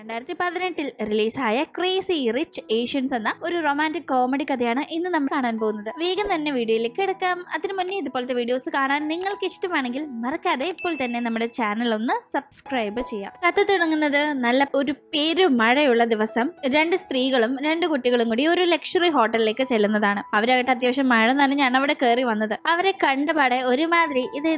2018 റിലീസായ crazy rich Asians എന്ന ഒരു റൊമാൻറ്റിക് കോമഡി കഥയാണ് ഇന്ന് നമ്മൾ കാണാൻ പോകുന്നത്. വേഗം തന്നെ വീഡിയോയിലേക്ക് എടുക്കാം. അതിനു മുന്നേ ഇതുപോലത്തെ വീഡിയോസ് കാണാൻ നിങ്ങൾക്ക് ഇഷ്ടമാണെങ്കിൽ മറക്കാതെ ഇപ്പോൾ തന്നെ നമ്മുടെ ചാനൽ ഒന്ന് സബ്സ്ക്രൈബ് ചെയ്യാം. കഥ തുടങ്ങുന്നത് നല്ല ഒരു മഴയുള്ള ദിവസം രണ്ട് സ്ത്രീകളും രണ്ട് കുട്ടികളും കൂടി ഒരു ലക്ഷറി ഹോട്ടലിലേക്ക് ചെല്ലുന്നതാണ്. അവരായിട്ട് അത്യാവശ്യം മഴ നനഞ്ഞാണ് അവിടെ കയറി വന്നത്. അവരെ കണ്ടപാടെ ഒരുമാതിരി ഇത്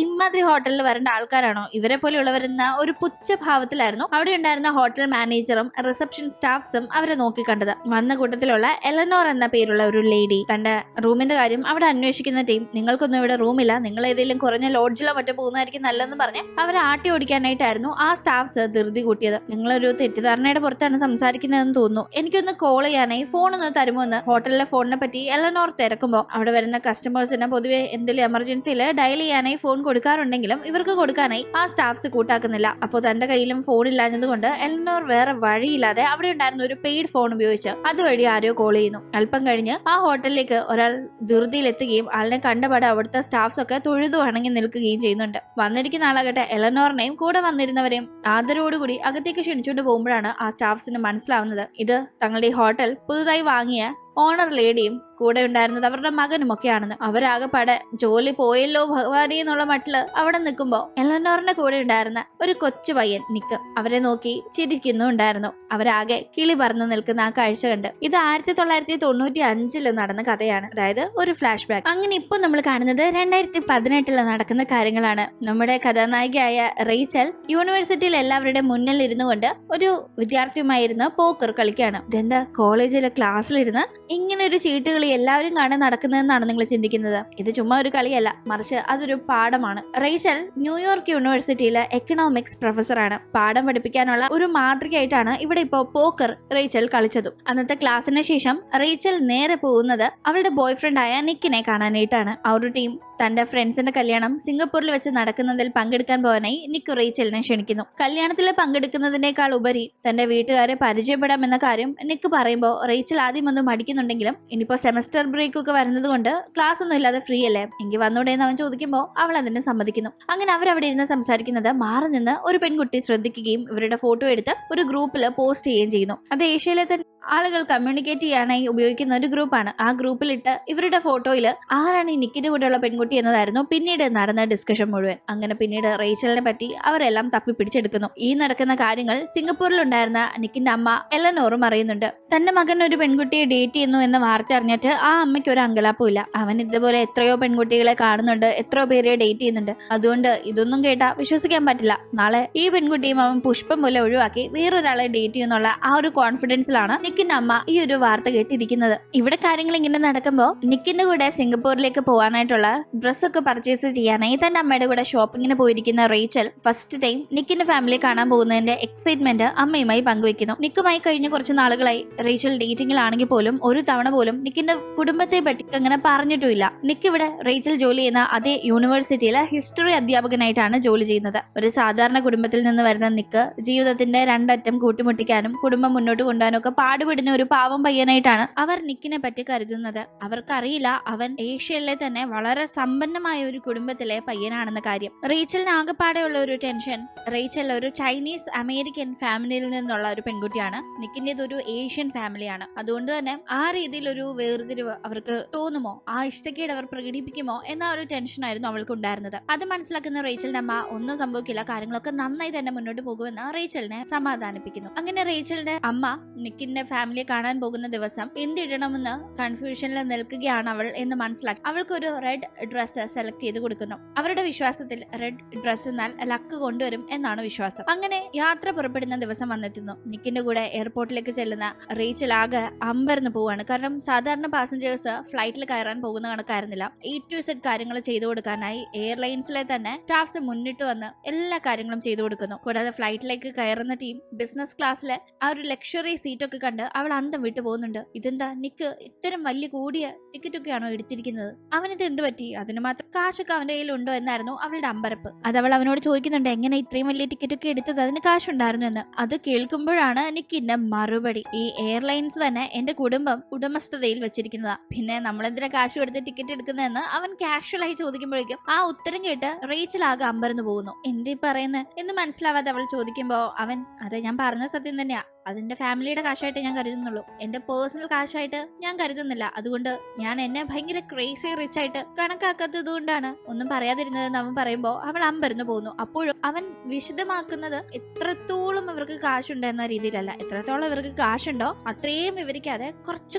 ഇമാതിരി ഹോട്ടലിൽ വരേണ്ട ആൾക്കാരാണോ ഇവരെ പോലെയുള്ളവരെന്ന ഒരു പുച്ഛഭാവത്തിലായിരുന്നു അവിടെ ഉണ്ടായിരുന്ന ഹോട്ടൽ മാനേജറും റിസപ്ഷൻ സ്റ്റാഫ്സും അവരെ നോക്കിക്കണ്ടത്. വന്ന കൂട്ടത്തിലുള്ള എലനോർ എന്ന പേരുള്ള ഒരു ലേഡി തന്റെ റൂമിന്റെ കാര്യം അവിടെ അന്വേഷിക്കുന്ന ടീം നിങ്ങൾക്കൊന്നും ഇവിടെ റൂമില്ല, നിങ്ങൾ ഏതെങ്കിലും കുറഞ്ഞ ലോഡ്ജിലോ മറ്റോ പോകുന്നതായിരിക്കും നല്ലതെന്ന് പറഞ്ഞ് അവരെ ആട്ടി ഓടിക്കാനായിട്ടായിരുന്നു ആ സ്റ്റാഫ്സ് ധൃതി കൂട്ടിയത്. നിങ്ങളൊരു തെറ്റിദ്ധാരണയുടെ പുറത്താണ് സംസാരിക്കുന്നതെന്ന് തോന്നുന്നു, എനിക്കൊന്ന് കോൾ ചെയ്യാനായി ഫോൺ ഒന്ന് തരുമോ എന്ന് ഹോട്ടലിലെ ഫോണിനെ പറ്റി എലനോർ തിരക്കുമ്പോൾ അവിടെ വരുന്ന കസ്റ്റമേഴ്സിന് പൊതുവെ എന്തെങ്കിലും എമർജൻസിയിൽ ഡയൽ ചെയ്യാനായി ഫോൺ കൊടുക്കാറുണ്ടെങ്കിലും ഇവർക്ക് കൊടുക്കാനായി ആ സ്റ്റാഫ്സ് കൂട്ടാക്കുന്നില്ല. അപ്പോൾ തന്റെ കയ്യിലും ഫോൺ ഇല്ലാഞ്ഞതുകൊണ്ട് എലനോർ വേറെ വഴിയില്ലാതെ അവിടെ ഉണ്ടായിരുന്ന ഒരു പെയ്ഡ് ഫോൺ ഉപയോഗിച്ച് അതുവഴി ആരോ കോൾ ചെയ്യുന്നു. അല്പം കഴിഞ്ഞ് ആ ഹോട്ടലിലേക്ക് ഒരാൾ ധൃതിയിലെത്തുകയും ആളിനെ കണ്ടപാടെ അവിടുത്തെ സ്റ്റാഫ്സ് ഒക്കെ തൊഴുതു വണങ്ങി നിൽക്കുകയും ചെയ്യുന്നുണ്ട്. വന്നിരിക്കുന്ന ആളാകട്ടെ എലനോറിനെയും കൂടെ വന്നിരുന്നവരെയും ആദരവോടുകൂടി അകത്തേക്ക് ക്ഷണിച്ചുകൊണ്ട് പോകുമ്പോഴാണ് ആ സ്റ്റാഫ്സിന് മനസ്സിലാവുന്നത് ഇത് തങ്ങളുടെ ഈ ഹോട്ടൽ പുതുതായി വാങ്ങിയ ഓണർ ലേഡിയും കൂടെ ഉണ്ടായിരുന്നത് അവരുടെ മകനും ഒക്കെയാണെന്ന്. അവരാകെപ്പാടെ ജോലി പോയല്ലോ ഭഗവാനി എന്നുള്ള മട്ടില് അവിടെ നിൽക്കുമ്പോ എലനോറിന്റെ കൂടെ ഉണ്ടായിരുന്ന ഒരു കൊച്ചു പയ്യൻ നിക്ക് അവരെ നോക്കി ചിരിക്കുന്നുണ്ടായിരുന്നു. അവരാകെ കിളി പറന്ന് നിൽക്കുന്ന ആ കാഴ്ച കണ്ട് ഇത് 1995 നടന്ന കഥയാണ്, അതായത് ഒരു ഫ്ലാഷ് ബാക്ക്. അങ്ങനെ ഇപ്പൊ നമ്മൾ കാണുന്നത് 2018 നടക്കുന്ന കാര്യങ്ങളാണ്. നമ്മുടെ കഥാനായികയായ റേച്ചൽ യൂണിവേഴ്സിറ്റിയിൽ എല്ലാവരുടെ മുന്നിൽ ഇരുന്നു കൊണ്ട് ഒരു വിദ്യാർത്ഥിയുമായിരുന്ന പോക്കർ കളിക്കുകയാണ്. ഇതെന്താ കോളേജിലെ ക്ലാസ്സിലിരുന്ന് ഇങ്ങനെ ഒരു ചീട്ടുകളി എല്ലാവരും കാണാൻ നടക്കുന്നതെന്നാണ് നിങ്ങൾ ചിന്തിക്കുന്നത്. ഇത് ചുമ്മാ ഒരു കളിയല്ല, മറിച്ച് അതൊരു പാഠമാണ്. റേച്ചൽ ന്യൂയോർക്ക് യൂണിവേഴ്സിറ്റിയിലെ എക്കണോമിക്സ് പ്രൊഫസറാണ്. പാഠം പഠിപ്പിക്കാനുള്ള ഒരു മാതൃകയായിട്ടാണ് ഇവിടെ ഇപ്പോൾ പോക്കർ റേച്ചൽ കളിച്ചതും. അന്നത്തെ ക്ലാസ്സിന് ശേഷം റേച്ചൽ നേരെ പോകുന്നത് അവളുടെ ബോയ് ഫ്രണ്ടായ നിക്കിനെ കാണാനായിട്ടാണ്. ആ ഒരു ടീം തന്റെ ഫ്രണ്ട്സിന്റെ കല്യാണം സിംഗപ്പൂരിൽ വെച്ച് നടക്കുന്നതിൽ പങ്കെടുക്കാൻ പോകാനായി നിക്ക് റേച്ചലിനെ ക്ഷണിക്കുന്നു. കല്യാണത്തിൽ പങ്കെടുക്കുന്നതിനേക്കാൾ ഉപരി തന്റെ വീട്ടുകാരെ പരിചയപ്പെടാമെന്ന കാര്യം നിക്ക് പറയുമ്പോൾ റേച്ചൽ ആദ്യം ഒന്ന് മടിക്കുന്നുണ്ടെങ്കിലും ഇനിയിപ്പോ സെമസ്റ്റർ ബ്രേക്ക് ഒക്കെ വരുന്നത് കൊണ്ട് ക്ലാസ് ഒന്നും ഇല്ലാതെ ഫ്രീ അല്ലേ, എങ്കിൽ വന്നൂടെ എന്ന് അവൻ ചോദിക്കുമ്പോൾ അവൾ അതിന് സമ്മതിക്കുന്നു. അങ്ങനെ അവരവിടെ ഇരുന്ന് സംസാരിക്കുന്നത് മാറി നിന്ന് ഒരു പെൺകുട്ടി ശ്രദ്ധിക്കുകയും ഇവരുടെ ഫോട്ടോ എടുത്ത് ഒരു ഗ്രൂപ്പിൽ പോസ്റ്റ് ചെയ്യുകയും ചെയ്യുന്നു. അത് ഏഷ്യയിലെ തന്നെ ആളുകൾ കമ്മ്യൂണിക്കേറ്റ് ചെയ്യാനായി ഉപയോഗിക്കുന്ന ഒരു ഗ്രൂപ്പാണ്. ആ ഗ്രൂപ്പിലിട്ട് ഇവരുടെ ഫോട്ടോയിൽ ആരാണ് ഈ നിക്കിന്റെ കൂടെയുള്ള പെൺകുട്ടി എന്നതായിരുന്നു പിന്നീട് നടന്ന ഡിസ്കഷൻ മുഴുവൻ. അങ്ങനെ പിന്നീട് റേച്ചലിനെ പറ്റി അവരെല്ലാം തപ്പിപ്പിടിച്ചെടുക്കുന്നു. ഈ നടക്കുന്ന കാര്യങ്ങൾ സിംഗപ്പൂരിൽ ഉണ്ടായിരുന്ന നിക്കിന്റെ അമ്മ എലനോറും അറിയുന്നുണ്ട്. തന്റെ മകൻ ഒരു പെൺകുട്ടിയെ ഡേറ്റ് ചെയ്യുന്നു എന്ന വാർത്ത അറിഞ്ഞിട്ട് ആ അമ്മയ്ക്ക് ഒരു അങ്കലാപ്പുമില്ല. അവൻ ഇതുപോലെ എത്രയോ പെൺകുട്ടികളെ കാണുന്നുണ്ട്, എത്രയോ പേരെ ഡേറ്റ് ചെയ്യുന്നുണ്ട്. അതുകൊണ്ട് ഇതൊന്നും കേട്ടാ വിശ്വസിക്കാൻ പറ്റില്ല. നാളെ ഈ പെൺകുട്ടിയും അവൻ പുഷ്പം പോലെ ഒഴിവാക്കി വേറൊരാളെ ഡേറ്റ് ചെയ്യുന്നുള്ള ആ ഒരു കോൺഫിഡൻസിലാണ് നിക്കിന്റെ അമ്മ ഈ ഒരു വാർത്ത കേട്ടിരിക്കുന്നത്. ഇവിടെ കാര്യങ്ങൾ ഇങ്ങനെ നടക്കുമ്പോൾ നിക്കിന്റെ കൂടെ സിംഗപ്പൂരിലേക്ക് പോകാനായിട്ടുള്ള ഡ്രസ്സൊക്കെ പർച്ചേസ് ചെയ്യാനായി തന്റെ അമ്മയുടെ കൂടെ ഷോപ്പിങ്ങിന് പോയിരിക്കുന്ന റേച്ചൽ ഫസ്റ്റ് ടൈം നിക്കിന്റെ ഫാമിലി കാണാൻ പോകുന്നതിന്റെ എക്സൈറ്റ്മെന്റ് അമ്മയുമായി പങ്കുവെക്കുന്നു. നിക്കുമായി കഴിഞ്ഞ കുറച്ച് നാളുകളായി റേച്ചൽ ഡേറ്റിംഗിലാണെങ്കിൽ പോലും ഒരു തവണ പോലും നിക്കിന്റെ കുടുംബത്തെ പറ്റി അങ്ങനെ പറഞ്ഞിട്ടുമില്ല. നിക്ക് ഇവിടെ റേച്ചൽ ജോലി ചെയ്യുന്ന അതേ യൂണിവേഴ്സിറ്റിയിലെ ഹിസ്റ്ററി അധ്യാപകനായിട്ടാണ് ജോലി ചെയ്യുന്നത്. ഒരു സാധാരണ കുടുംബത്തിൽ നിന്ന് വരുന്ന നിക്ക് ജീവിതത്തിന്റെ രണ്ടറ്റം കൂട്ടിമുട്ടിക്കാനും കുടുംബം മുന്നോട്ട് കൊണ്ടുപോകാനും ഒക്കെ പാടുപെടുന്ന ഒരു പാവം പയ്യനായിട്ടാണ് അവർ നിക്കിനെ പറ്റി കരുതുന്നത്. അവർക്കറിയില്ല അവൻ ഏഷ്യയിലെ തന്നെ വളരെ സമ്പന്നമായ ഒരു കുടുംബത്തിലെ പയ്യനാണെന്ന കാര്യം. റേച്ചലിന് ആകെപ്പാടെയുള്ള ഒരു ടെൻഷൻ, റേച്ചൽ ഒരു ചൈനീസ് അമേരിക്കൻ ഫാമിലിയിൽ നിന്നുള്ള ഒരു പെൺകുട്ടിയാണ്, നിക്കിന്റേത് ഒരു ഏഷ്യൻ ഫാമിലിയാണ്. അതുകൊണ്ട് തന്നെ ആ രീതിയിൽ ഒരു വേർതിരിവ് അവർക്ക് തോന്നുമോ, ആ ഇഷ്ടക്കേട് അവർ പ്രകടിപ്പിക്കുമോ എന്ന ഒരു ടെൻഷനായിരുന്നു അവൾക്ക് ഉണ്ടായിരുന്നത്. അത് മനസ്സിലാക്കുന്ന റേച്ചലിന്റെ അമ്മ ഒന്നും സംഭവിക്കില്ല, കാര്യങ്ങളൊക്കെ നന്നായി തന്നെ മുന്നോട്ട് പോകുമെന്ന് റേച്ചലിനെ സമാധാനിപ്പിക്കുന്നു. അങ്ങനെ റേച്ചലിന്റെ അമ്മ നിക്കിന്റെ ഫാമിലിയെ കാണാൻ പോകുന്ന ദിവസം എന്തിടണമെന്ന് കൺഫ്യൂഷനിൽ നിൽക്കുകയാണ് അവൾ എന്ന് മനസ്സിലാക്കി അവൾക്കൊരു റെഡ് ഡ്രസ്സ് സെലക്ട് ചെയ്ത് കൊടുക്കുന്നു. അവരുടെ വിശ്വാസത്തിൽ റെഡ് ഡ്രസ്സ് എന്നാൽ ലക്ക് കൊണ്ടുവരും എന്നാണ് വിശ്വാസം. അങ്ങനെ യാത്ര പുറപ്പെടുന്ന ദിവസം വന്നെത്തുന്നു. നിക്കിന്റെ കൂടെ എയർപോർട്ടിലേക്ക് ചെല്ലുന്ന റേച്ചൽ ആകെ അമ്പരന്ന് പോവാണ്. കാരണം സാധാരണ പാസഞ്ചേഴ്സ് ഫ്ലൈറ്റിൽ കയറാൻ പോകുന്ന കണക്കായിരുന്നില്ല. A to Z കാര്യങ്ങൾ ചെയ്തു കൊടുക്കാനായി എയർലൈൻസിലെ തന്നെ സ്റ്റാഫ്സ് മുന്നിട്ട് വന്ന് എല്ലാ കാര്യങ്ങളും ചെയ്തു കൊടുക്കുന്നു. കൂടാതെ ഫ്ലൈറ്റിലേക്ക് കയറുന്ന ടീം ബിസിനസ് ക്ലാസ്സിലെ ആ ഒരു ലക്ഷറി സീറ്റൊക്കെ കണ്ട് അവൾ അന്തം വിട്ടു പോകുന്നുണ്ട്. ഇതെന്താ നിക്ക് ഇത്തരം വലിയ കൂടിയ ടിക്കറ്റ് ഒക്കെയാണോ എടുത്തിരിക്കുന്നത്? അവനിത് എന്ത് പറ്റി? അതിന് മാത്രം കാശൊക്കെ അവന്റെ കയ്യിലുണ്ടോ എന്നായിരുന്നു അവളുടെ അമ്പരപ്പ്. അത് അവൾ അവനോട് ചോദിക്കുന്നുണ്ട്, എങ്ങനെ ഇത്രയും വലിയ ടിക്കറ്റ് ഒക്കെ എടുത്തത്, അതിന് കാശുണ്ടായിരുന്നു എന്ന്. അത് കേൾക്കുമ്പോഴാണ് നിക്കിന്റെ മറുപടി, ഈ എയർലൈൻസ് തന്നെ എന്റെ കുടുംബം ഉടമസ്ഥതയിൽ വെച്ചിരിക്കുന്നതാ, പിന്നെ നമ്മളെന്തിനാ കാശ് കൊടുത്ത് ടിക്കറ്റ് എടുക്കുന്നതെന്ന് അവൻ കാഷ്വലായി ചോദിക്കുമ്പോഴേക്കും ആ ഉത്തരം കേട്ട് റേച്ചൽ ആകെ അമ്പരന്ന് പോകുന്നു. എന്തീ പറയുന്നത് എന്ന് മനസ്സിലാവാതെ അവൾ ചോദിക്കുമ്പോ അവൻ, അതെ ഞാൻ പറഞ്ഞ സത്യം തന്നെയാ, അതിന്റെ ഫാമിലിയുടെ കാശായിട്ട് ഞാൻ കരുതുന്നുള്ളൂ, എന്റെ പേഴ്സണൽ കാശായിട്ട് ഞാൻ കരുതുന്നില്ല. അതുകൊണ്ട് ഞാൻ എന്നെ ഭയങ്കര ക്രേസി റിച്ച് ആയിട്ട് കണക്കാക്കാത്തത് കൊണ്ടാണ് ഒന്നും പറയാതിരുന്നതെന്ന് അവൻ പറയുമ്പോ അവൾ അമ്പരന്ന് പോകുന്നു. അപ്പോഴും അവൻ വിശദമാക്കുന്നത് എത്രത്തോളം ഇവർക്ക് കാശുണ്ട് എന്ന രീതിയിലല്ല, എത്രത്തോളം ഇവർക്ക് കാശുണ്ടോ അത്രയും വിവരിക്കാതെ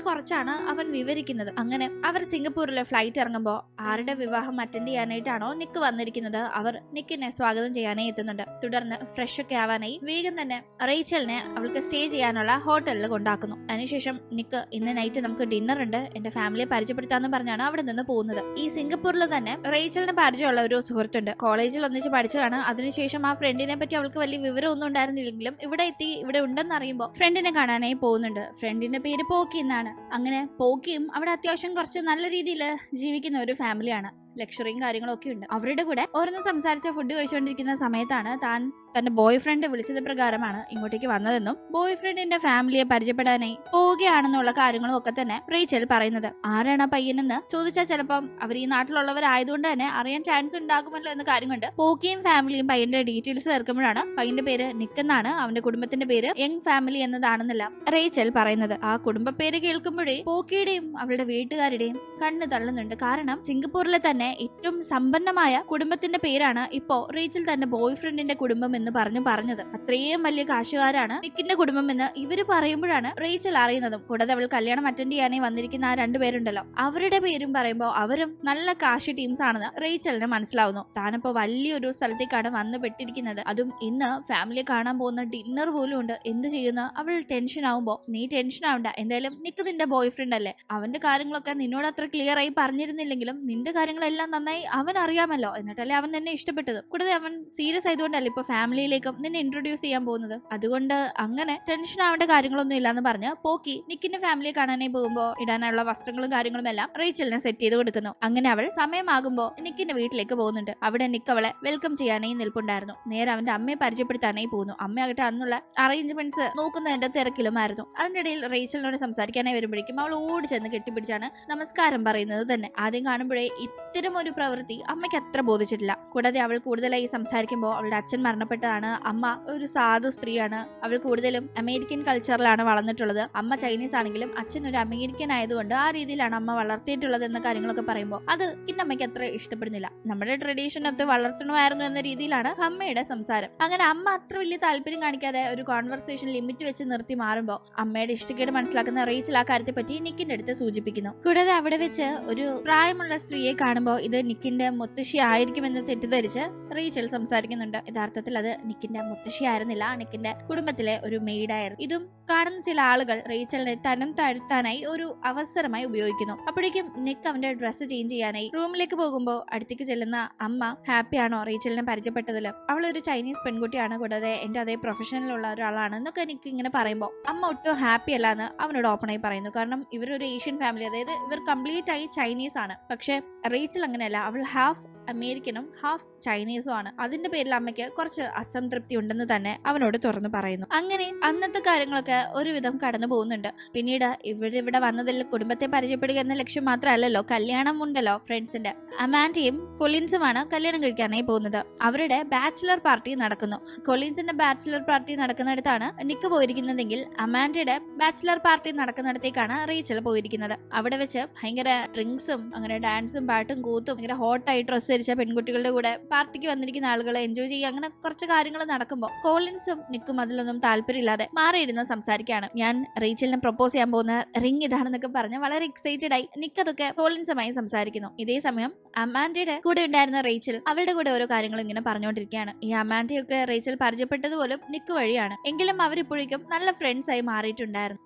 കുറച്ചാണ് അവൻ വിവരിക്കുന്നത്. അങ്ങനെ അവർ സിംഗപ്പൂരിലെ ഫ്ലൈറ്റ് ഇറങ്ങുമ്പോ ആരുടെ വിവാഹം അറ്റൻഡ് ചെയ്യാനായിട്ടാണോ നിക്ക് വന്നിരിക്കുന്നത്, അവർ നിക്കിനെ സ്വാഗതം ചെയ്യാനായി എത്തുന്നുണ്ട്. തുടർന്ന് ഫ്രഷ് ഒക്കെ ആവാനായി വേഗം തന്നെ റേച്ചലിനെ അവൾക്ക് സ്റ്റേ ചെയ്യാനുള്ള ഹോട്ടലിൽ കൊണ്ടാക്കുന്നു. അതിനുശേഷം നിക്ക്, ഇന്ന് നൈറ്റ് നമുക്ക് ഡിന്നർ ഉണ്ട്, എന്റെ ഫാമിലിയെ പരിചയപ്പെടുത്താന്ന് പറഞ്ഞാണ് അവിടെ നിന്ന് പോകുന്നത്. ഈ സിംഗപ്പൂരിൽ തന്നെ റേച്ചലിന് പരിചയമുള്ള ഒരു സുഹൃത്തുണ്ട്, കോളേജിൽ ഒന്നിച്ച് പഠിച്ചതാണ്. അതിനുശേഷം ആ ഫ്രണ്ടിനെ പറ്റി അവൾക്ക് വലിയ വിവരം ഒന്നും ഉണ്ടായിരുന്നില്ലെങ്കിലും ഇവിടെ ഉണ്ടെന്ന് അറിയുമ്പോൾ ഫ്രണ്ടിനെ കാണാനായി പോകുന്നുണ്ട്. ഫ്രണ്ടിന്റെ പേര് പോക്കി എന്നാണ്. അങ്ങനെ പോക്കിയും അവിടെ അത്യാവശ്യം കുറച്ച് നല്ല രീതിയിൽ ജീവിക്കുന്ന ഒരു ഫാമിലിയാണ്, ലക്ഷറിയും കാര്യങ്ങളും ഒക്കെ ഉണ്ട്. അവരുടെ കൂടെ ഓരോന്ന് സംസാരിച്ച ഫുഡ് കഴിച്ചുകൊണ്ടിരിക്കുന്ന സമയത്താണ് താൻ തന്റെ ബോയ് ഫ്രണ്ട് വിളിച്ചത് പ്രകാരമാണ് ഇങ്ങോട്ടേക്ക് വന്നതെന്നും ബോയ് ഫ്രണ്ടിന്റെ ഫാമിലിയെ പരിചയപ്പെടാനായി പോവുകയാണെന്നുള്ള കാര്യങ്ങളും ഒക്കെ തന്നെ റേച്ചൽ പറയുന്നത്. ആരാണ് ആ പയ്യനെന്ന് ചോദിച്ചാൽ ചിലപ്പം അവർ ഈ നാട്ടിലുള്ളവരായതുകൊണ്ട് തന്നെ അറിയാൻ ചാൻസ് ഉണ്ടാകുമല്ലോ എന്ന കാര്യം കൊണ്ട് പോക്കിയും ഫാമിലിയും പയ്യന്റെ ഡീറ്റെയിൽസ് ചേർക്കുമ്പോഴാണ് പയ്യന്റെ പേര് നിക്ക് എന്നാണ്, അവന്റെ കുടുംബത്തിന്റെ പേര് യങ് ഫാമിലി എന്നതാണെന്നല്ല റേച്ചൽ പറയുന്നത്. ആ കുടുംബ പേര് കേൾക്കുമ്പോഴേ പോക്കിയുടെയും അവളുടെ വീട്ടുകാരുടെയും കണ്ണ് തള്ളുന്നുണ്ട്. കാരണം സിംഗപ്പൂരിലെ തന്നെ ഏറ്റവും സമ്പന്നമായ കുടുംബത്തിന്റെ പേരാണ് ഇപ്പോ റേച്ചൽ തന്റെ ബോയ് ഫ്രണ്ടിന്റെ കുടുംബം എന്ന് പറഞ്ഞത്. അത്രയും വലിയ കാശുകാരാണ് നിക്കിന്റെ കുടുംബം എന്ന് ഇവര് പറയുമ്പോഴാണ് റേച്ചൽ അറിയുന്നതും. കൂടാതെ അവൾ കല്യാണം അറ്റൻഡ് ചെയ്യാനായി വന്നിരിക്കുന്ന ആ രണ്ടുപേരുണ്ടല്ലോ, അവരുടെ പേരും പറയുമ്പോൾ അവരും നല്ല കാശ് ടീംസ് ആണെന്ന് റേച്ചലിന് മനസ്സിലാവുന്നു. താനിപ്പോ വലിയൊരു സ്ഥലത്തേക്കാണ് വന്ന് പെട്ടിരിക്കുന്നത്, അതും ഇന്ന് ഫാമിലിയെ കാണാൻ പോകുന്ന ഡിന്നർ പോലും ഉണ്ട്. എന്ത് ചെയ്യുന്ന അവൾ ടെൻഷൻ ആവുമ്പോ, നീ ടെൻഷൻ ആവണ്ട, എന്തായാലും നിക്ക് നിന്റെ ബോയ് ഫ്രണ്ട് അല്ലേ, അവന്റെ കാര്യങ്ങളൊക്കെ നിന്നോട് അത്ര ക്ലിയർ ആയി പറഞ്ഞിരുന്നില്ലെങ്കിലും നിന്റെ കാര്യങ്ങളെല്ലാം നന്നായി അവൻ അറിയാമല്ലോ, എന്നിട്ടല്ലേ അവൻ നിന്നെ ഇഷ്ടപ്പെട്ടത്. കൂടാതെ അവൻ സീരിയസ് ആയതുകൊണ്ടല്ലേ ഇപ്പൊ ഫാമിലിയിലേക്കും നിന്നെ ഇൻട്രൊഡ്യൂസ് ചെയ്യാൻ പോകുന്നത്. അതുകൊണ്ട് അങ്ങനെ ടെൻഷൻ ആവേണ്ട കാര്യങ്ങളൊന്നും ഇല്ലാന്ന് പറഞ്ഞ് പോക്കി നിക്കിന്റെ ഫാമിലിയെ കാണാനായി പോകുമ്പോ ഇടാനുള്ള വസ്ത്രങ്ങളും കാര്യങ്ങളും എല്ലാം റേച്ചലിനെ സെറ്റ് ചെയ്ത് കൊടുക്കുന്നു. അങ്ങനെ അവൾ സമയമാകുമ്പോ നിക്കിന്റെ വീട്ടിലേക്ക് പോകുന്നുണ്ട്. അവിടെ നിക്ക് അവളെ വെൽക്കം ചെയ്യാനായി നിൽപ്പുണ്ടായിരുന്നു. നേരെ അവന്റെ അമ്മയെ പരിചയപ്പെടുത്താനായി പോകുന്നു. അമ്മയാകട്ടെ അന്നുള്ള അറേഞ്ച്മെന്റ്സ് നോക്കുന്നതിന്റെ തിരക്കിലുമായിരുന്നു. അതിനിടയിൽ റേച്ചലിനോട് സംസാരിക്കാനായി വരുമ്പോഴേക്കും അവൾ ഓടി ചെന്ന് കെട്ടിപ്പിടിച്ചാണ് നമസ്കാരം പറയുന്നത് തന്നെ. ആദ്യം കാണുമ്പോഴേ ഇത്തരം ഒരു പ്രവൃത്തി അമ്മയ്ക്ക് അത്ര ബോധിച്ചിട്ടില്ല. കൂടാതെ അവൾ കൂടുതലായി സംസാരിക്കുമ്പോൾ അവളുടെ അച്ഛൻ മരണപ്പെട്ടതാണ്, അമ്മ ഒരു സാധു സ്ത്രീയാണ്, അവൾ കൂടുതലും അമേരിക്കൻ കൾച്ചറിലാണ് വളർന്നിട്ടുള്ളത്, അമ്മ ചൈനീസ് ആണെങ്കിലും അച്ഛൻ ഒരു അമേരിക്കൻ ആയതുകൊണ്ട് ആ രീതിയിലാണ് അമ്മ വളർത്തിയിട്ടുള്ളത് എന്ന കാര്യങ്ങളൊക്കെ പറയുമ്പോൾ അത് അമ്മയ്ക്ക് അത്ര ഇഷ്ടപ്പെടുന്നില്ല. നമ്മുടെ ട്രഡീഷനൊക്കെ വളർത്തണമായിരുന്നു എന്ന രീതിയിലാണ് അമ്മയുടെ സംസാരം. അങ്ങനെ അമ്മ അത്ര വലിയ താല്പര്യം കാണിക്കാതെ ഒരു കോൺവെർസേഷൻ ലിമിറ്റ് വെച്ച് നിർത്തി മാറുമ്പോൾ അമ്മയുടെ ഇഷ്ടക്കേട് മനസ്സിലാക്കുന്ന റേച്ചൽ ആ കാര്യത്തെ പറ്റി നിക്കിന്റെ അടുത്ത് സൂചിപ്പിക്കുന്നു. കൂടാതെ അവിടെ വെച്ച് ഒരു പ്രായമുള്ള സ്ത്രീയെ കാണുമ്പോൾ ഇത് നിക്കിന്റെ മുത്തശ്ശി ആയിരിക്കുമെന്ന് തെറ്റിദ്ധരിച്ച് റേച്ചൽ സംസാരിക്കുന്നുണ്ട്. യഥാർത്ഥത്തിൽ അത് നിക്കിന്റെ മുത്തശ്ശി ആയിരുന്നില്ല, നിക്കിന്റെ കുടുംബത്തിലെ ഒരു മെയ്ഡായിരുന്നു. ഇതും കാണുന്ന ചില ആളുകൾ റേച്ചലിനെ തനം താഴ്ത്താനായി ഒരു അവസരമായി ഉപയോഗിക്കുന്നു. അപ്പോഴേക്കും നിക്ക് അവന്റെ ഡ്രസ്സ് ചേഞ്ച് ചെയ്യാനായി റൂമിലേക്ക് പോകുമ്പോൾ അടുത്തേക്ക് ചെല്ലുന്ന അമ്മ, ഹാപ്പിയാണോ റേച്ചലിനെ പരിചയപ്പെട്ടതിൽ, അവൾ ഒരു ചൈനീസ് പെൺകുട്ടിയാണ്, കൂടാതെ എന്റെ അതേ പ്രൊഫഷനിലുള്ള ഒരാളാണ് എന്നൊക്കെ നിക്ക് ഇങ്ങനെ പറയുമ്പോൾ അമ്മ ഒട്ടും ഹാപ്പി അല്ല എന്ന് അവനോട് ഓപ്പണായി പറയുന്നു. കാരണം ഇവരൊരു ഏഷ്യൻ ഫാമിലി, അതായത് ഇവർ കംപ്ലീറ്റ് ആയി ചൈനീസ് ആണ്. പക്ഷെ റേച്ചൽ അങ്ങനെയല്ല, അവൾ ഹാഫ് അമേരിക്കനും ഹാഫ് ചൈനീസും ആണ്. അതിന്റെ പേരിൽ അമ്മയ്ക്ക് കുറച്ച് അസംതൃപ്തി ഉണ്ടെന്ന് തന്നെ അവനോട് തുറന്നു പറയുന്നു. അങ്ങനെ അന്നത്തെ കാര്യങ്ങളൊക്കെ ഒരുവിധം കടന്നു പോകുന്നുണ്ട്. പിന്നീട് ഇവിടെ വന്നതിൽ കുടുംബത്തെ പരിചയപ്പെടുക എന്ന ലക്ഷ്യം മാത്രമല്ലല്ലോ, കല്യാണം ഉണ്ടല്ലോ ഫ്രണ്ട്സിന്റെ. അമാൻഡയും കൊളിൻസുമാണ് കല്യാണം കഴിക്കാനായി പോകുന്നത്. അവരുടെ ബാച്ചിലർ പാർട്ടി നടക്കുന്നു. കൊളിൻസിന്റെ ബാച്ചിലർ പാർട്ടി നടക്കുന്നിടത്താണ് നിക്ക് പോയിരിക്കുന്നതെങ്കിൽ അമാൻഡയുടെ ബാച്ചിലർ പാർട്ടി നടക്കുന്നിടത്തേക്കാണ് റേച്ചൽ പോയിരിക്കുന്നത്. അവിടെ വെച്ച് ഭയങ്കര ഡ്രിങ്ക്സും അങ്ങനെ ഡാൻസും പാട്ടും കൂത്തും ഭയങ്കര ഹോട്ടായി ഡ്രസ് ധരിച്ച പെൺകുട്ടികളുടെ കൂടെ പാർട്ടിക്ക് വന്നിരിക്കുന്ന ആളുകളെ എൻജോയ് ചെയ്യുക, അങ്ങനെ കുറച്ച് കാര്യങ്ങൾ നടക്കുമ്പോൾ കോളിൻസും നിക്കും അതിലൊന്നും താല്പര്യമില്ലാതെ മാറിയിരുന്ന് സംസാരിക്കുകയാണ്. ഞാൻ റേച്ചലിനെ പ്രപ്പോസ് ചെയ്യാൻ പോകുന്ന റിംഗ് ഇതാണെന്നൊക്കെ പറഞ്ഞ് വളരെ എക്സൈറ്റഡ് ആയി നിക്ക് അതൊക്കെ കോളിൻസുമായി സംസാരിക്കുന്നു. ഇതേ സമയം അമാൻഡയുടെ കൂടെ ഉണ്ടായിരുന്ന റേച്ചൽ അവളുടെ കൂടെ ഓരോ കാര്യങ്ങളും ഇങ്ങനെ പറഞ്ഞുകൊണ്ടിരിക്കുകയാണ്. ഈ അമാൻഡയൊക്കെ റേച്ചൽ പരിചയപ്പെട്ടത് പോലും നിക്ക് വഴിയാണ്. എങ്കിലും അവരിപ്പോഴേക്കും നല്ല ഫ്രണ്ട്സ് ആയി മാറിയിട്ടുണ്ടായിരുന്നു.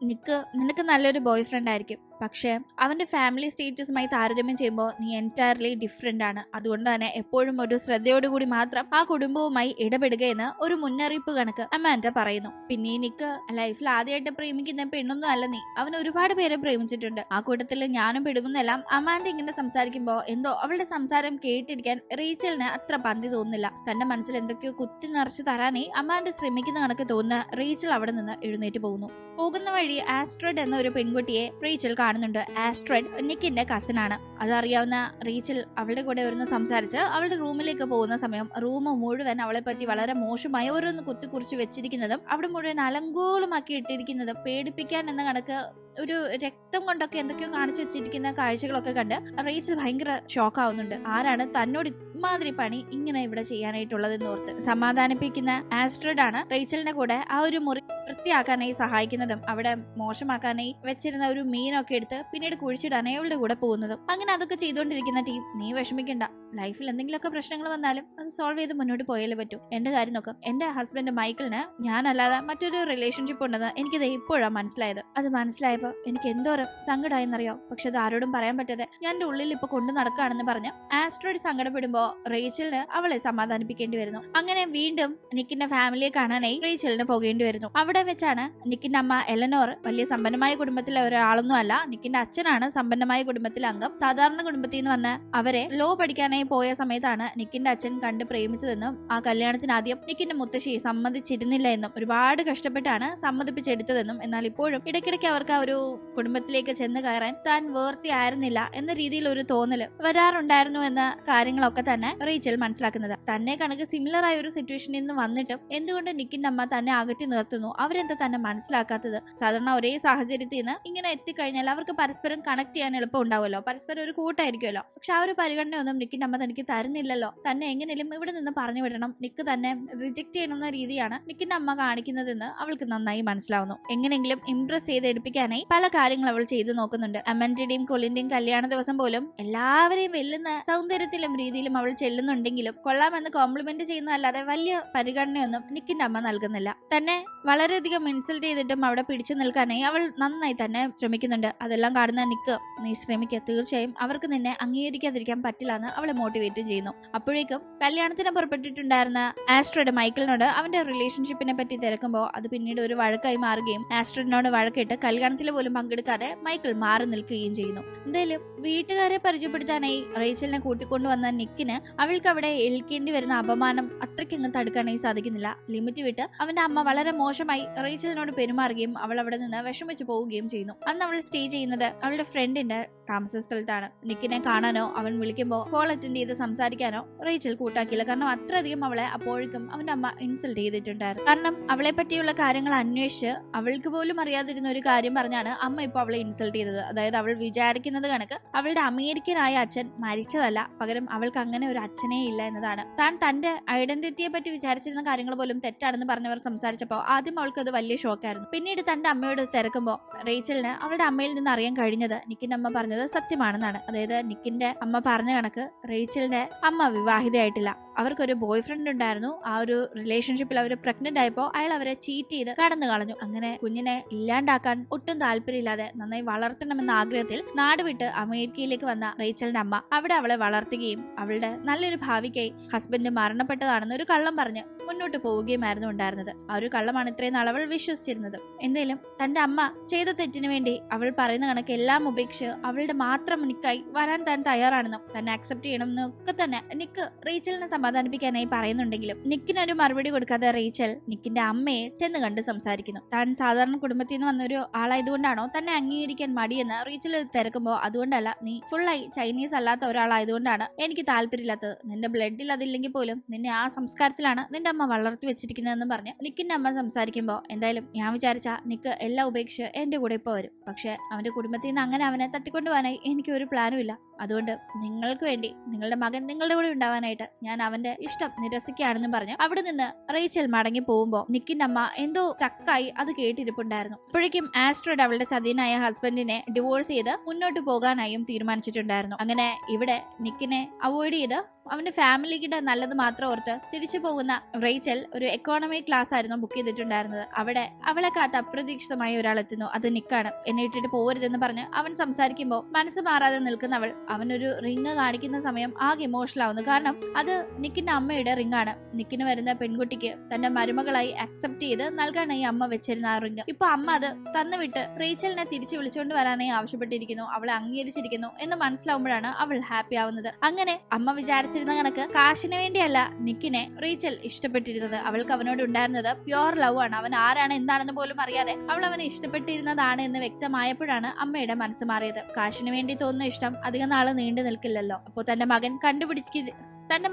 നിനക്ക് നല്ലൊരു ബോയ് ഫ്രണ്ട് ആയിരിക്കും, പക്ഷെ അവന്റെ ഫാമിലി സ്റ്റേറ്റസുമായി താരതമ്യം ചെയ്യുമ്പോൾ നീ എൻറ്റയർലി ഡിഫറെന്റ് ആണ്. അതുകൊണ്ട് തന്നെ എപ്പോഴും ഒരു ശ്രദ്ധയോടുകൂടി മാത്രം ആ കുടുംബവുമായി ഇടപെടുകയെന്ന് ഒരു മുന്നറിയിപ്പ് കണക്ക് അമാൻഡ പറയുന്നു. പിന്നെ നിക്ക് ലൈഫിൽ ആദ്യമായിട്ട് പ്രേമിക്കുന്ന പെണ്ണൊന്നും അല്ല നീ, അവൻ ഒരുപാട് പേരെ പ്രേമിച്ചിട്ടുണ്ട്, ആ കൂട്ടത്തിൽ ഞാനും പെടുമെന്നെല്ലാം അമാൻഡ ഇങ്ങനെ സംസാരിക്കുമ്പോ എന്തോ അവളുടെ സംസാരം കേട്ടിരിക്കാൻ റീച്ചലിന് അത്ര പന്തി തോന്നുന്നില്ല. തന്റെ മനസ്സിൽ എന്തൊക്കെയോ കുത്തി നിറച്ച് തരാനേ അമാൻഡ ശ്രമിക്കുന്ന കണക്ക് തോന്നുന്ന റീച്ചൽ അവിടെ നിന്ന് എഴുന്നേറ്റ് പോകുന്നു. പോകുന്ന വഴി ആസ്ട്രഡ് എന്ന ഒരു പെൺകുട്ടിയെ റീച്ചൽ കാണുന്നുണ്ട്. ആസ്ട്രഡ് നിക്കിന്റെ കസിൻ ആണ്. അതറിയാവുന്ന റീച്ചൽ അവളുടെ കൂടെ വരുന്ന സംസാരിച്ച് അവളുടെ റൂമിലേക്ക് പോകുന്ന സമയം റൂം മുഴുവൻ അവളെ പറ്റി വളരെ മോശമായി ഓരോന്ന് കുത്തിക്കുറിച്ച് വെച്ചിരിക്കുന്നതും അവിടെ മുഴുവൻ അലങ്കോളമാക്കി ഇട്ടിരിക്കുന്നതും പേടിപ്പിക്കാൻ എന്ന കണക്ക് ഒരു രക്തം കൊണ്ടൊക്കെ എന്തൊക്കെയോ കാണിച്ചു വെച്ചിരിക്കുന്ന കാഴ്ചകളൊക്കെ കണ്ട് റീച്ചൽ ഭയങ്കര ഷോക്ക് ആവുന്നുണ്ട്. ആരാണ് തന്നോട് ഇമാതിരി പണി ഇങ്ങനെ ഇവിടെ ചെയ്യാനായിട്ടുള്ളതെന്ന് ഓർത്ത് സമാധാനിപ്പിക്കുന്ന ആസ്ട്രഡ് ആണ് റീച്ചലിന്റെ കൂടെ ആ ഒരു മുറി വൃത്തിയാക്കാനായി സഹായിക്കുന്നതും അവിടെ മോശമാക്കാനായി വെച്ചിരുന്ന ഒരു മീനൊക്കെ എടുത്ത് പിന്നീട് കുഴിച്ചിടാനായി അവളുടെ കൂടെ പോകുന്നതും. അങ്ങനെ അതൊക്കെ ചെയ്തുകൊണ്ടിരിക്കുന്ന ടീം നീ വിഷമിക്കണ്ട, ലൈഫിൽ എന്തെങ്കിലുമൊക്കെ പ്രശ്നങ്ങൾ വന്നാലും അത് സോൾവ് ചെയ്ത് മുന്നോട്ട് പോയാലേ പറ്റൂ. എന്റെ കാര്യം നോക്കാം, എന്റെ ഹസ്ബൻഡ് മൈക്കിളിന് ഞാനല്ലാതെ മറ്റൊരു റിലേഷൻഷിപ്പ് ഉണ്ടെന്ന് എനിക്കത് ഇപ്പോഴാണ് മനസ്സിലായത്. അത് മനസ്സിലായപ്പോ എനിക്ക് എന്തോരം സങ്കടമായെന്നറിയോ. പക്ഷെ അത് ആരോടും പറയാൻ പറ്റാതെ ഞാൻ എന്റെ ഉള്ളിൽ ഇപ്പൊ കൊണ്ടു നടക്കുകയാണെന്ന് പറഞ്ഞ് ആസ്ട്രോയിഡ് സങ്കടപ്പെടുമ്പോ റേച്ചലിന് അവളെ സമാധാനിപ്പിക്കേണ്ടി വരുന്നു. അങ്ങനെ വീണ്ടും നിക്കിന്റെ ഫാമിലിയെ കാണാനായി റേച്ചലിന് പോകേണ്ടി വരുന്നു. അവിടെ വെച്ചാണ് നിക്കിന്റെ അമ്മ എലനോർ വലിയ സമ്പന്നമായ കുടുംബത്തിലെ ഒരാളൊന്നും അല്ല, നിക്കിന്റെ അച്ഛനാണ് സമ്പന്നമായ കുടുംബത്തിലെ അംഗം. സാധാരണ കുടുംബത്തിൽ നിന്ന് വന്ന് അവരെ ലോ പഠിക്കാനായി പോയ സമയത്താണ് നിക്കിന്റെ അച്ഛൻ കണ്ട് പ്രേമിച്ചതെന്നും ആ കല്യാണത്തിന് ആദ്യം നിക്കിന്റെ മുത്തശ്ശി സമ്മതിച്ചിരുന്നില്ല എന്നും ഒരുപാട് കഷ്ടപ്പെട്ടാണ് സമ്മതിപ്പിച്ചെടുത്തതെന്നും എന്നാൽ ഇപ്പോഴും ഇടയ്ക്കിടയ്ക്ക് അവർക്ക് ആ ഒരു കുടുംബത്തിലേക്ക് ചെന്ന് കയറാൻ താൻ വേർത്തിയായിരുന്നില്ല എന്ന രീതിയിൽ ഒരു തോന്നല് വരാറുണ്ടായിരുന്നു എന്ന കാര്യങ്ങളൊക്കെ തന്നെ റീച്ചൽ മനസ്സിലാക്കുന്നത്. തന്നെ കണക്ക് സിമിലർ ആയ ഒരു സിറ്റുവേഷനിൽ നിന്ന് വന്നിട്ടും എന്തുകൊണ്ട് നിക്കിന്റെ അമ്മ തന്നെ അകറ്റി നിർത്തുന്നു, അവരെന്താ തന്നെ മനസ്സിലാക്കാത്തത്? സാധാരണ ഒരേ സാഹചര്യത്തിൽ നിന്ന് ഇങ്ങനെ എത്തിക്കഴിഞ്ഞാൽ അവർക്ക് പരസ്പരം കണക്ട് ചെയ്യാൻ എളുപ്പം ഉണ്ടാവുമല്ലോ, പരസ്പരം ഒരു കൂട്ടായിരിക്കുമല്ലോ. പക്ഷെ ആ ഒരു പരിഗണനയൊന്നും നിക്കിന്റെ അമ്മ തനിക്ക് തരുന്നില്ലല്ലോ. തന്നെ എങ്ങനെയും ഇവിടെ നിന്ന് പറഞ്ഞു വിടണം, നിക്ക് തന്നെ റിജക്ട് ചെയ്യണമെന്ന രീതിയാണ് നിക്കിന്റെ അമ്മ കാണിക്കുന്നതെന്ന് അവൾക്ക് നന്നായി മനസ്സിലാവുന്നു. എങ്ങനെയെങ്കിലും ഇംപ്രസ് ചെയ്ത് എടുപ്പിക്കാനായി പല കാര്യങ്ങൾ അവൾ ചെയ്തു നോക്കുന്നുണ്ട്. അമന്റയുടെയും കൊളിന്റെയും കല്യാണ ദിവസം പോലും എല്ലാവരെയും വെല്ലുന്ന സൗന്ദര്യത്തിലും രീതിയിലും അവൾ ചെല്ലുന്നുണ്ടെങ്കിലും കൊള്ളാമെന്ന് കോംപ്ലിമെന്റ് ചെയ്യുന്നതല്ലാതെ വലിയ പരിഗണനയൊന്നും നിക്കിന്റെ അമ്മ നൽകുന്നില്ല. തന്നെ വളരെയധികം ഇൻസൾട്ട് ചെയ്തിട്ടും അവിടെ പിടിച്ചു നിൽക്കാനായി അവൾ നന്നായി തന്നെ ശ്രമിക്കുന്നുണ്ട്. അതെല്ലാം കാണുന്ന നിക്ക് നീ ശ്രമിക്കുക, തീർച്ചയായും അവർക്ക് നിന്നെ അംഗീകരിക്കാതിരിക്കാൻ പറ്റില്ല എന്ന് അവളെ മോട്ടിവേറ്റ് ചെയ്യുന്നു. അപ്പോഴേക്കും കല്യാണത്തിന് പുറപ്പെട്ടിട്ടുണ്ടായിരുന്ന ആസ്ട്രഡ് മൈക്കിളിനോട് അവന്റെ റിലേഷൻഷിപ്പിനെ പറ്റി തിരക്കുമ്പോൾ അത് പിന്നീട് ഒരു വഴക്കായി മാറുകയും ആസ്ട്രഡിനോട് വഴക്കിട്ട് കല്യാണത്തിൽ പോലും പങ്കെടുക്കാതെ മൈക്കിൾ മാറി നിൽക്കുകയും ചെയ്യുന്നു. എന്തായാലും വീട്ടുകാരെ പരിചയപ്പെടുത്താനായി റേച്ചലിനെ കൂട്ടിക്കൊണ്ടുവന്ന നിക്കിന് അവൾക്ക് അവിടെ ഏൽക്കേണ്ടി വരുന്ന അപമാനം അത്രയ്ക്കങ്ങ് തടുക്കാനായി സാധിക്കുന്നില്ല. ലിമിറ്റ് വിട്ട് അവന്റെ അമ്മ വളരെ മോശമായി റേച്ചലിനോട് പെരുമാറുകയും അവൾ അവിടെ നിന്ന് വിഷമിച്ചു പോവുകയും ചെയ്യുന്നു. അന്ന് അവൾ സ്റ്റേ ചെയ്യുന്നത് അവളുടെ ഫ്രണ്ടിന്റെ താമസ സ്ഥലത്താണ്. നിക്കിനെ കാണാനോ അവൻ വിളിക്കുമ്പോൾ കോൾ അറ്റൻഡ് ചെയ്ത് സംസാരിക്കാനോ റേച്ചൽ കൂട്ടാക്കിയില്ല. കാരണം അത്രയധികം അവളെ അപ്പോഴേക്കും അവന്റെ അമ്മ ഇൻസൾട്ട് ചെയ്തിട്ടുണ്ടായിരുന്നു. കാരണം അവളെ പറ്റിയുള്ള കാര്യങ്ങൾ അന്വേഷിച്ച് അവൾക്ക് പോലും അറിയാതിരുന്ന ഒരു കാര്യം പറഞ്ഞാണ് അമ്മ ഇപ്പൊ അവളെ ഇൻസൾട്ട് ചെയ്തത്. അതായത് അവൾ വിചാരിക്കുന്നത് കണക്ക് അവളുടെ അമേരിക്കനായ അച്ഛൻ മരിച്ചതല്ല, പകരം അവൾക്ക് അങ്ങനെ ഒരു അച്ഛനേ ഇല്ല എന്നതാണ്. താൻ തന്റെ ഐഡന്റിറ്റിയെ പറ്റി വിചാരിച്ചിരുന്ന കാര്യങ്ങൾ പോലും തെറ്റാണെന്ന് പറഞ്ഞവർ സംസാരിച്ചപ്പോൾ ആദ്യം അവൾക്ക് അത് വലിയ ഷോക്കായിരുന്നു. പിന്നീട് തന്റെ അമ്മയോട് തിരക്കുമ്പോൾ റേച്ചലിന് അവളുടെ അമ്മയിൽ നിന്ന് അറിയാൻ കഴിഞ്ഞത് നിക്കിന്റെ അമ്മ പറഞ്ഞത് സത്യമാണെന്നാണ്. അതായത് നിക്കിന്റെ അമ്മ പറഞ്ഞ കണക്ക് റേച്ചലിന്റെ അമ്മ വിവാഹിതയായിട്ടില്ല, അവർക്കൊരു ബോയ് ഫ്രണ്ട് ഉണ്ടായിരുന്നു. ആ ഒരു റിലേഷൻഷിപ്പിൽ അവർ പ്രഗ്നന്റ് ആയപ്പോൾ അയാൾ അവരെ ചീറ്റ് ചെയ്ത് കടന്നു കളഞ്ഞു. അങ്ങനെ കുഞ്ഞിനെ ഇല്ലാണ്ടാക്കാൻ ഒട്ടും താല്പര്യമില്ലാതെ നന്നായി വളർത്തണമെന്ന ആഗ്രഹത്തിൽ നാട് വിട്ട് അമേരിക്കയിലേക്ക് വന്ന റേച്ചലിന്റെ അമ്മ അവിടെ അവളെ വളർത്തുകയും അവളുടെ നല്ലൊരു ഭാവിക്കായി ഹസ്ബൻഡ് മരണപ്പെട്ടതാണെന്ന് ഒരു കള്ളം പറഞ്ഞ് മുന്നോട്ട് പോവുകയുമായിരുന്നു ഉണ്ടായിരുന്നത്. ആ ഒരു കള്ളമാണ് ഇത്രയും നാൾ അവൾ വിശ്വസിച്ചിരുന്നത്. എന്തായാലും തന്റെ അമ്മ ചെയ്ത തെറ്റിന് വേണ്ടി അവൾ പറയുന്ന കണക്ക് എല്ലാം ഉപേക്ഷിച്ച് അവളുടെ മാത്രം നിക്കായി വരാൻ താൻ തയ്യാറാണെന്നും തന്നെ അക്സെപ്റ്റ് ചെയ്യണമെന്നും ഒക്കെ തന്നെ നിക്ക് റേച്ചലിനെ സമാധാനിപ്പിക്കാനായി പറയുന്നുണ്ടെങ്കിലും നിക്കിനൊരു മറുപടി കൊടുക്കാതെ റേച്ചൽ നിക്കിന്റെ അമ്മയെ ചെന്ന് കണ്ട് സംസാരിക്കുന്നു. താൻ സാധാരണ കുടുംബത്തിൽ നിന്ന് വന്നൊരു ആളായതുകൊണ്ടാണോ തന്നെ അംഗീകരിക്കാൻ മടിയെന്ന് റേച്ചൽ തിരക്കുമ്പോൾ അതുകൊണ്ടല്ല, നീ ഫുള്ളായി ചൈനീസ് അല്ലാത്ത ഒരാളായതുകൊണ്ടാണ് എനിക്ക് താല്പര്യമില്ലാത്തത്. നിന്റെ ബ്ലഡിൽ അതില്ലെങ്കിൽ പോലും നിന്നെ ആ സംസ്കാരത്തിലാണ് നിന്റെ അമ്മ വളർത്തി വെച്ചിരിക്കുന്നതെന്ന് പറഞ്ഞ് നിക്കിന്റെ അമ്മ സംസാരിക്കുമ്പോൾ എന്തായാലും ഞാൻ വിചാരിച്ച നിക്ക് എല്ലാം ഉപേക്ഷിച്ച് എന്റെ കൂടെ ഇപ്പൊ വരും. പക്ഷെ അവന്റെ കുടുംബത്തിൽ നിന്ന് അങ്ങനെ അവനെ തട്ടിക്കൊണ്ടുപോകാനായി എനിക്ക് ഒരു പ്ലാനും ഇല്ല. അതുകൊണ്ട് നിങ്ങൾക്ക് വേണ്ടി നിങ്ങളുടെ മകൻ നിങ്ങളുടെ കൂടെ ഉണ്ടാവാനായിട്ട് ഞാൻ അവന്റെ ഇഷ്ടം നിരസിക്കുകയാണെന്നും പറഞ്ഞു അവിടെ നിന്ന് റേച്ചൽ മടങ്ങി പോകുമ്പോൾ നിക്കിന്റെ അമ്മ എന്തോ ചക്കായി അത് കേട്ടിരിപ്പുണ്ടായിരുന്നു. അപ്പോഴേക്കും ആസ്ട്രഡ് അവളുടെ ചതിയനായ ഹസ്ബൻഡിനെ ഡിവോഴ്സ് ചെയ്ത് മുന്നോട്ട് പോകാനായും തീരുമാനിച്ചിട്ടുണ്ടായിരുന്നു. അങ്ങനെ ഇവിടെ നിക്കിനെ അവോയ്ഡ് ചെയ്ത് അവന്റെ ഫാമിലിയുടെ നല്ലത് മാത്രം ഓർത്ത് തിരിച്ചു പോകുന്ന റേച്ചൽ ഒരു എക്കോണമി ക്ലാസ് ആയിരുന്നു ബുക്ക് ചെയ്തിട്ടുണ്ടായിരുന്നത്. അവിടെ അവളെ കാത്ത് അപ്രതീക്ഷിതമായി ഒരാൾ എത്തുന്നു. അത് നിക്കാണ്. എന്നെ ഇട്ടിട്ട് പോകരുതെന്ന് പറഞ്ഞ് അവൻ സംസാരിക്കുമ്പോൾ മനസ്സ് മാറാതെ നിൽക്കുന്നവൾ അവനൊരു റിങ് കാണിക്കുന്ന സമയം ആകെ ഇമോഷണൽ ആവുന്നു. കാരണം അത് നിക്കിന്റെ അമ്മയുടെ റിംഗ് ആണ്. നിക്കിന് വരുന്ന പെൺകുട്ടിക്ക് തന്റെ മരുമകളായി അക്സെപ്റ്റ് ചെയ്ത് നൽകാനായി അമ്മ വെച്ചിരുന്ന ആ റിംഗ് ഇപ്പൊ അമ്മ അത് തന്നുവിട്ട് റേച്ചലിനെ തിരിച്ചു വിളിച്ചുകൊണ്ട് വരാനായി ആവശ്യപ്പെട്ടിരിക്കുന്നു. അവളെ അംഗീകരിച്ചിരിക്കുന്നു എന്ന് മനസ്സിലാവുമ്പോഴാണ് അവൾ ഹാപ്പി ആവുന്നത്. അങ്ങനെ അമ്മ വിചാരിച്ചിരുന്ന കണക്ക് കാശിന് വേണ്ടിയല്ല നിക്കിനെ റേച്ചൽ ഇഷ്ടപ്പെട്ടിരുന്നത്. അവൾക്ക് അവനോട് ഉണ്ടായിരുന്നത് പ്യോർ ലവ് ആണ്. അവൻ ആരാണ് എന്താണെന്ന് പോലും അറിയാതെ അവൾ അവനെ ഇഷ്ടപ്പെട്ടിരുന്നതാണ് എന്ന് വ്യക്തമായപ്പോഴാണ് അമ്മയുടെ മനസ്സ് മാറിയത്. കാശിന് വേണ്ടി തോന്നുന്ന ഇഷ്ടം അധികം നാള് നീണ്ടു നിൽക്കില്ലല്ലോ. അപ്പോൾ തന്റെ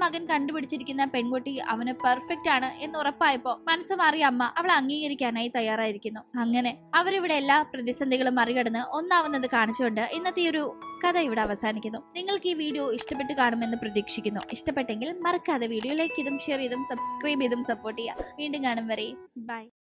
മകൻ കണ്ടുപിടിച്ചിരിക്കുന്ന പെൺകുട്ടി അവന് പെർഫെക്റ്റ് ആണ് എന്ന് ഉറപ്പായപ്പോ മനസ്സ് മാറിയ അമ്മ അവളെ അംഗീകരിക്കാനായി തയ്യാറായിരിക്കുന്നു. അങ്ങനെ അവരിവിടെ എല്ലാ പ്രതിസന്ധികളും മറികടന്ന് ഒന്നാവുന്നത് കാണിച്ചുകൊണ്ട് ഇന്നത്തെ ഒരു കഥ ഇവിടെ അവസാനിക്കുന്നു. നിങ്ങൾക്ക് ഈ വീഡിയോ ഇഷ്ടപ്പെട്ട് കാണുമെന്ന് പ്രതീക്ഷിക്കുന്നു. ഇഷ്ടപ്പെട്ടെങ്കിൽ മറക്കാതെ വീഡിയോ ലൈക്ക് ചെയ്തും ഷെയർ ചെയ്തും സബ്സ്ക്രൈബ് ചെയ്തും സപ്പോർട്ട് ചെയ്യുക. വീണ്ടും കാണും വരെ ബൈ.